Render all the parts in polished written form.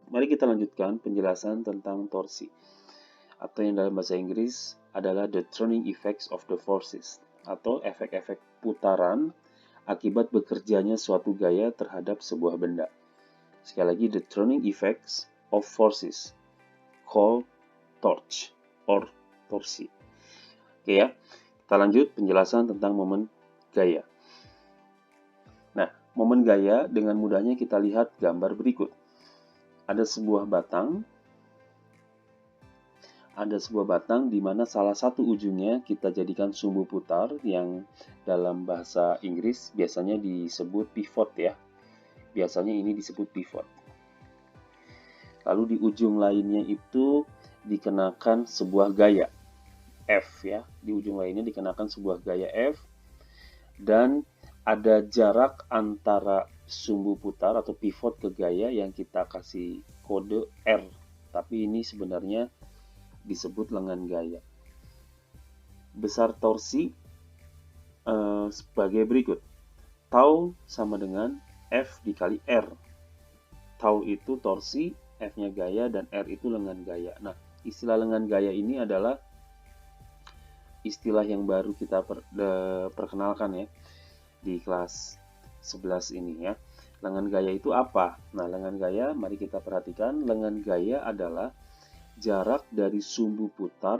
Mari kita lanjutkan penjelasan tentang torsi, atau yang dalam bahasa Inggris adalah the turning effects of the forces, atau efek-efek putaran akibat bekerjanya suatu gaya terhadap sebuah benda. Sekali lagi, the turning effects of forces, called torque or torsi. Oke ya, kita lanjut penjelasan tentang momen gaya. Nah, momen gaya dengan mudahnya kita lihat gambar berikut. Ada sebuah batang di mana salah satu ujungnya kita jadikan sumbu putar yang dalam bahasa Inggris biasanya disebut pivot ya. Biasanya ini disebut pivot. Lalu di ujung lainnya itu dikenakan sebuah gaya F ya. Di ujung lainnya dikenakan sebuah gaya F dan ada jarak antara sumbu putar atau pivot ke gaya yang kita kasih kode R. Tapi ini sebenarnya disebut lengan gaya. Besar torsi sebagai berikut. Tau sama dengan F dikali R. Tau itu torsi, F-nya gaya, dan R itu lengan gaya. Nah, istilah lengan gaya ini adalah istilah yang baru kita perkenalkan ya di kelas 11 ini ya. Lengan gaya itu apa? Nah, lengan gaya, mari kita perhatikan. Lengan gaya adalah jarak dari sumbu putar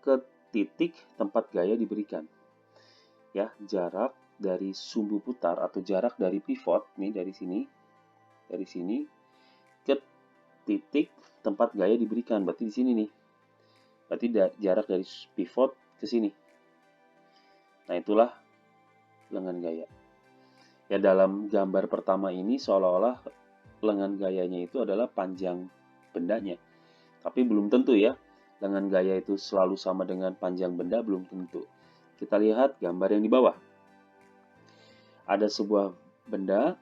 ke titik tempat gaya diberikan. Ya, jarak dari sumbu putar atau jarak dari pivot nih dari sini ke titik tempat gaya diberikan. Berarti di sini nih. Berarti jarak dari pivot ke sini. Nah, itulah lengan gaya. Ya, dalam gambar pertama ini seolah-olah lengan gayanya itu adalah panjang bendanya. Tapi belum tentu ya, lengan gaya itu selalu sama dengan panjang benda, belum tentu. Kita lihat gambar yang di bawah. Ada sebuah benda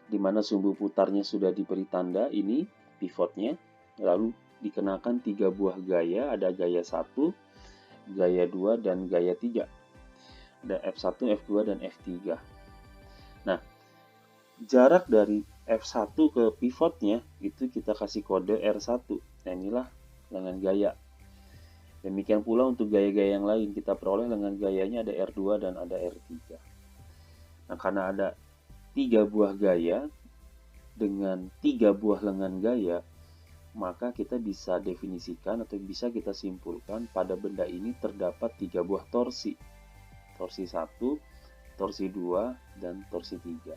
di mana sumbu putarnya sudah diberi tanda, ini pivotnya, lalu dikenakan 3 buah gaya, ada gaya 1, gaya 2, dan gaya 3. Ada F1, F2, dan F3. Nah, jarak dari F1 ke pivotnya itu kita kasih kode R1. Nah, inilah lengan gaya. Demikian pula untuk gaya-gaya yang lain, kita peroleh lengan gayanya ada R2 dan ada R3. Nah, karena ada 3 buah gaya dengan 3 buah lengan gaya, maka kita bisa definisikan atau bisa kita simpulkan pada benda ini terdapat 3 buah torsi. Torsi 1, torsi 2, dan torsi 3.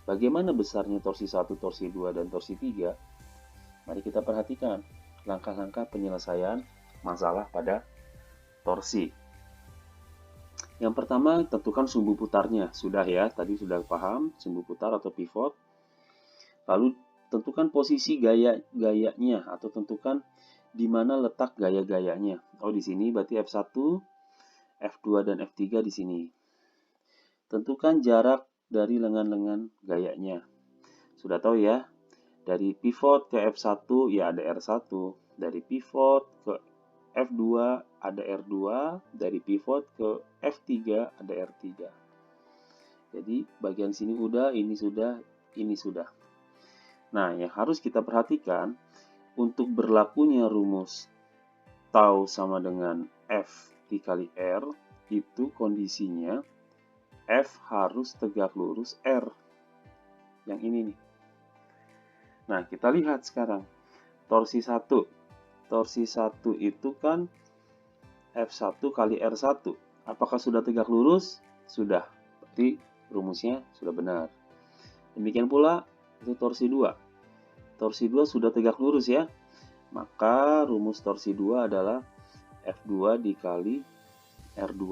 Bagaimana besarnya torsi 1, torsi 2, dan torsi 3? Mari kita perhatikan langkah-langkah penyelesaian masalah pada torsi. Yang pertama, tentukan sumbu putarnya. Sudah ya, tadi sudah paham sumbu putar atau pivot. Lalu tentukan posisi gaya-gayanya atau tentukan di mana letak gaya-gayanya. Oh, di sini berarti F1, F2, dan F3 di sini. Tentukan jarak dari lengan-lengan gayanya. Sudah tahu ya, dari pivot ke F1 ya ada R1, dari pivot ke F2 ada R2, dari pivot ke F3 ada R3. Jadi bagian sini udah, ini sudah, ini sudah. Nah, yang harus kita perhatikan untuk berlakunya rumus tau sama dengan F dikali R, itu kondisinya F harus tegak lurus R. Yang ini nih. Nah, kita lihat sekarang. Torsi 1. Torsi 1 itu kan F1 kali R1. Apakah sudah tegak lurus? Sudah. Berarti rumusnya sudah benar. Demikian pula itu torsi 2. Torsi 2 sudah tegak lurus ya. Maka rumus torsi 2 adalah F2 dikali R2.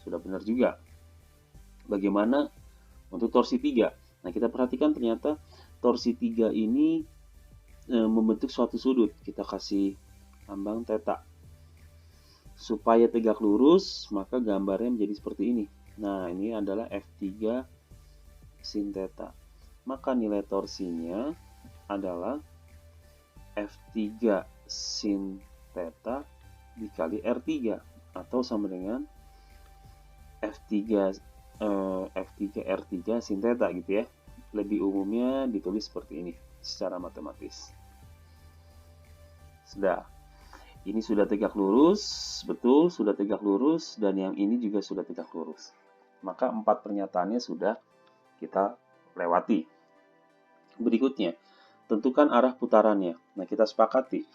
Sudah benar juga. Bagaimana untuk torsi 3? Nah, kita perhatikan ternyata torsi 3 ini membentuk suatu sudut. Kita kasih lambang theta. Supaya tegak lurus, maka gambarnya menjadi seperti ini. Nah, ini adalah F3 sin theta. Maka nilai torsinya adalah F3 sin theta dikali R3 atau sama dengan F3 R3 sin theta gitu ya. Lebih umumnya ditulis seperti ini. secara matematis. Sudah. Ini sudah tegak lurus, betul, sudah tegak lurus, dan yang ini juga sudah tegak lurus. Maka 4 pernyataannya sudah kita lewati. Berikutnya, tentukan arah putarannya. Nah, kita sepakati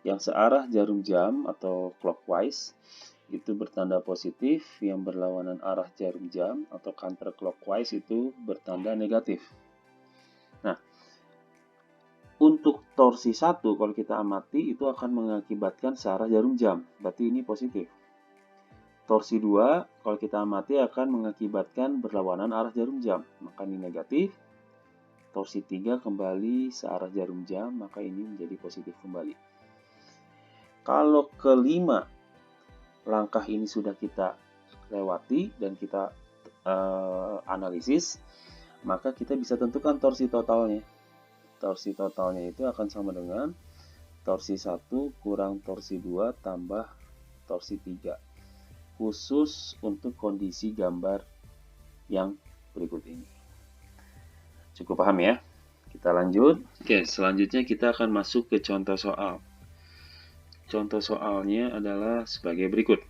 yang searah jarum jam atau clockwise itu bertanda positif, yang berlawanan arah jarum jam atau counterclockwise itu bertanda negatif. Nah, untuk torsi 1, kalau kita amati, itu akan mengakibatkan searah jarum jam. Berarti ini positif. Torsi 2, kalau kita amati, akan mengakibatkan berlawanan arah jarum jam. Maka ini negatif. Torsi 3 kembali searah jarum jam, maka ini menjadi positif kembali. Kalau kelima, langkah ini sudah kita lewati dan kita analisis, maka kita bisa tentukan torsi totalnya. Torsi totalnya itu akan sama dengan torsi 1 kurang torsi 2 tambah torsi 3. Khusus untuk kondisi gambar yang berikut ini. Cukup paham ya? Kita lanjut. Oke, selanjutnya kita akan masuk ke contoh soal. Contoh soalnya adalah sebagai berikut.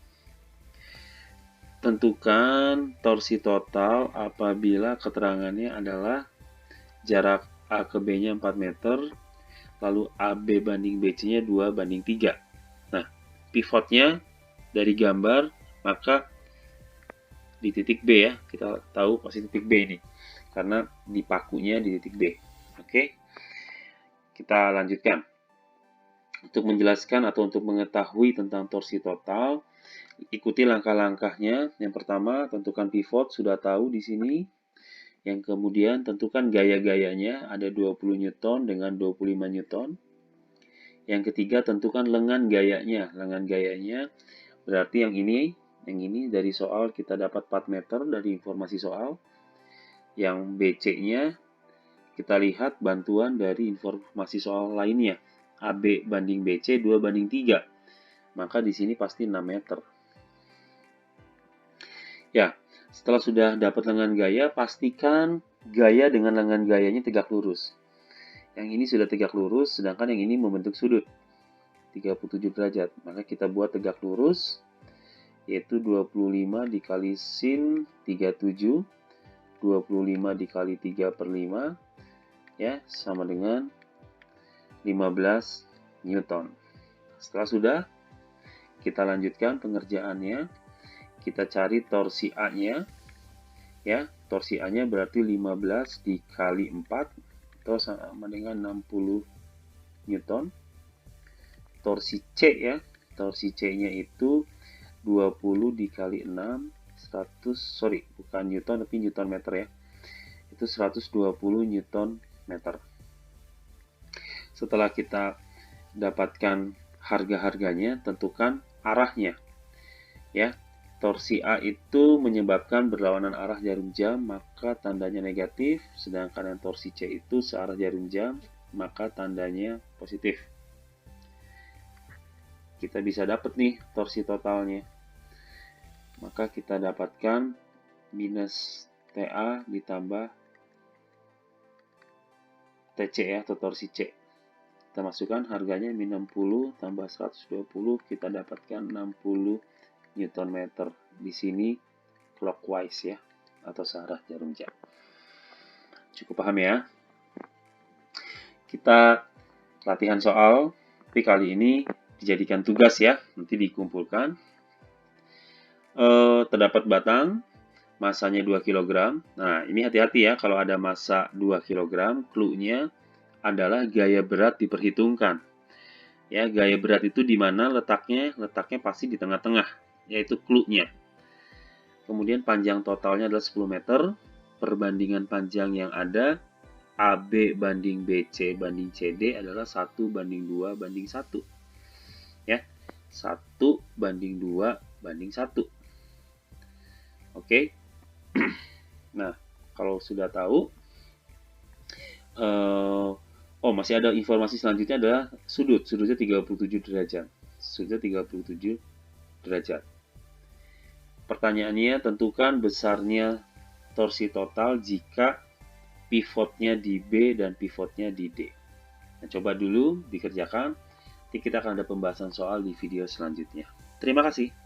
Tentukan torsi total apabila keterangannya adalah jarak A ke B-nya 4 meter, lalu AB banding BC-nya 2:3. Nah, pivotnya dari gambar, maka di titik B ya, kita tahu posisi titik B ini, karena dipakunya di titik B. Oke, kita lanjutkan. Untuk menjelaskan atau untuk mengetahui tentang torsi total, ikuti langkah-langkahnya. Yang pertama, tentukan pivot, sudah tahu di sini. Yang kemudian tentukan gaya-gayanya, ada 20 Newton dengan 25 Newton. Yang ketiga, tentukan lengan gayanya. Lengan gayanya berarti yang ini dari soal kita dapat 4 meter dari informasi soal. Yang BC-nya kita lihat bantuan dari informasi soal lainnya. AB banding BC 2:3. Maka di sini pasti 6 meter. Ya, setelah sudah dapat lengan gaya, pastikan gaya dengan lengan gayanya tegak lurus. Yang ini sudah tegak lurus, sedangkan yang ini membentuk sudut 37 derajat. Maka kita buat tegak lurus, yaitu 25 dikali sin 37, 25 dikali 3/5, ya, sama dengan 15 Newton. Setelah sudah, kita lanjutkan pengerjaannya. Kita cari torsi A-nya, ya, torsi A-nya berarti 15 dikali 4 atau sama dengan 60 Newton. Torsi C ya, torsi C-nya itu 20 dikali 6, 100, bukan Newton tapi Newton meter ya. Itu 120 Newton meter. Setelah kita dapatkan harga-harganya, tentukan arahnya. Ya, torsi A itu menyebabkan berlawanan arah jarum jam, maka tandanya negatif. Sedangkan yang torsi C itu searah jarum jam, maka tandanya positif. Kita bisa dapat nih torsi totalnya. Maka kita dapatkan minus TA ditambah TC ya, atau torsi C. Kita masukkan harganya min 60 tambah 120, kita dapatkan 60 Newton meter. Di sini clockwise ya, atau searah jarum jam. Cukup paham ya? Kita latihan soal, tapi kali ini dijadikan tugas ya, nanti dikumpulkan. Terdapat batang, masanya 2 kg. Nah, ini hati-hati ya, kalau ada massa 2 kg, clue-nya adalah gaya berat diperhitungkan. Ya, gaya berat itu di mana letaknya? Letaknya pasti di tengah-tengah, yaitu clue-nya. Kemudian panjang totalnya adalah 10 meter. Perbandingan panjang yang ada AB banding BC banding CD adalah 1:2:1. Ya, 1:2:1. Oke. Nah, kalau sudah tahu, masih ada informasi selanjutnya adalah sudutnya 37 derajat. Sudutnya 37 derajat. Pertanyaannya, tentukan besarnya torsi total jika pivotnya di B dan pivotnya di D. Nah, coba dulu dikerjakan. Nanti kita akan ada pembahasan soal di video selanjutnya. Terima kasih.